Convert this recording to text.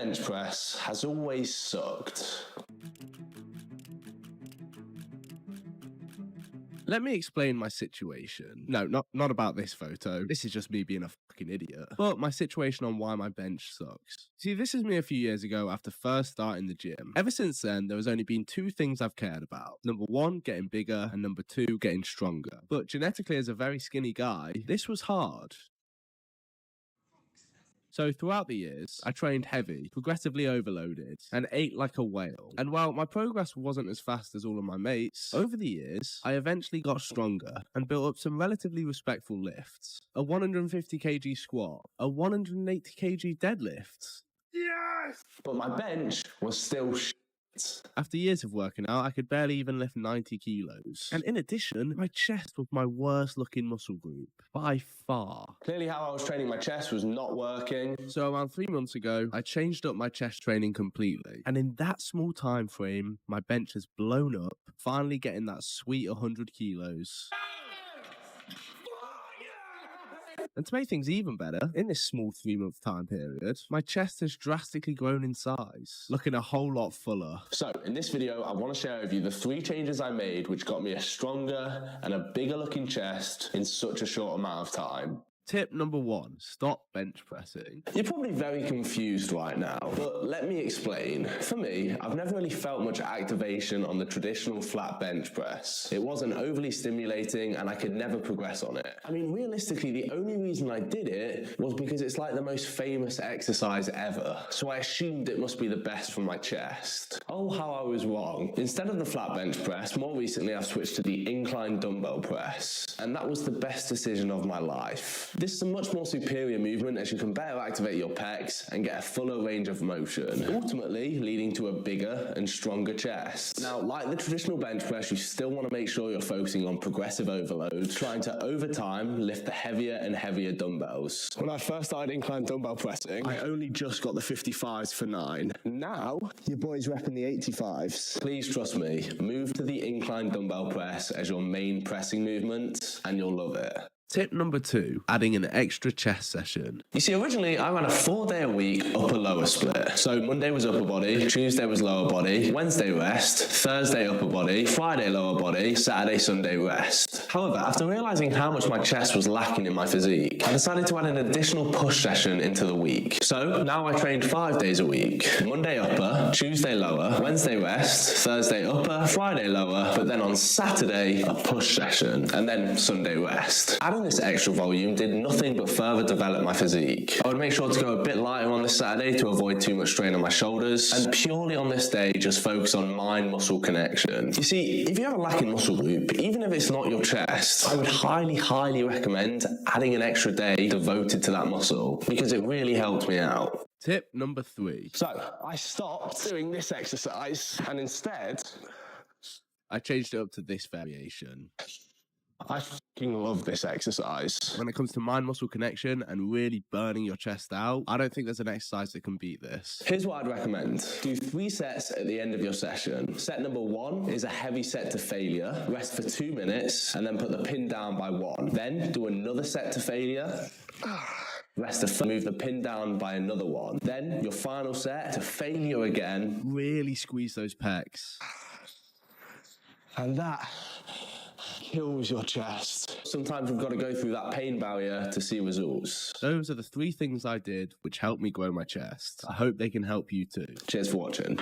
bench press has always sucked. Let me explain my situation. No, not about this photo. This is just me being a fucking idiot. But my situation on why my bench sucks. See, this is me a few years ago after first starting the gym. Ever since then, there has only been two things I've cared about. Number one, getting bigger, and number two, getting stronger. But genetically, as a very skinny guy, this was hard. So throughout the years, I trained heavy, progressively overloaded, and ate like a whale. And while my progress wasn't as fast as all of my mates, over the years, I eventually got stronger and built up some relatively respectful lifts. A 150 kg squat, a 180 kg deadlift. Yes! But my bench was still After years of working out, I could barely even lift 90 kilos. And in addition, my chest was my worst looking muscle group, by far. Clearly how I was training my chest was not working. So around 3 months ago, I changed up my chest training completely. And in that small time frame, my bench has blown up, finally getting that sweet 100 kilos. And to make things even better, in this small 3-month time period, my chest has drastically grown in size, looking a whole lot fuller. So, in this video, I want to share with you the 3 changes I made which got me a stronger and a bigger looking chest in such a short amount of time. Tip number 1, stop bench pressing. You're probably very confused right now, but let me explain. For me, I've never really felt much activation on the traditional flat bench press. It wasn't overly stimulating and I could never progress on it. I mean, realistically, the only reason I did it was because it's like the most famous exercise ever. So I assumed it must be the best for my chest. Oh, how I was wrong. Instead of the flat bench press, more recently I've switched to the incline dumbbell press. And that was the best decision of my life. This is a much more superior movement as you can better activate your pecs and get a fuller range of motion, ultimately leading to a bigger and stronger chest. Now, like the traditional bench press, you still want to make sure you're focusing on progressive overload, trying to, over time, lift the heavier and heavier dumbbells. When I first started incline dumbbell pressing, I only just got the 55s for 9. Now, your boy's repping the 85s. Please trust me, move to the incline dumbbell press as your main pressing movement, and you'll love it. Tip number 2, adding an extra chest session. You see, originally I ran a 4-day-a-week upper-lower split. So Monday was upper body, Tuesday was lower body, Wednesday rest, Thursday upper body, Friday lower body, Saturday, Sunday rest. However, after realizing how much my chest was lacking in my physique, I decided to add an additional push session into the week. So now I trained 5 days a week. Monday upper, Tuesday lower, Wednesday rest, Thursday upper, Friday lower, but then on Saturday, a push session, and then Sunday rest. Adding this extra volume did nothing but further develop my physique. I would make sure to go a bit lighter on this Saturday to avoid too much strain on my shoulders, and purely on this day just focus on mind-muscle connection. You see, if you have a lacking muscle group, even if it's not your chest, I would highly recommend adding an extra day devoted to that muscle, because it really helped me out. Tip number 3. So, I stopped doing this exercise, and instead, I changed it up to this variation. I fucking love this exercise. When it comes to mind-muscle connection and really burning your chest out, I don't think there's an exercise that can beat this. Here's what I'd recommend. Do 3 sets at the end of your session. Set number 1 is a heavy set to failure. Rest for 2 minutes and then put the pin down by 1. Then do another set to failure. Rest to move the pin down by another 1. Then your final set to failure again. Really squeeze those pecs. And that kills your chest. Sometimes we've got to go through that pain barrier to see results. Those are the 3 things I did which helped me grow my chest. I hope they can help you too. Cheers for watching.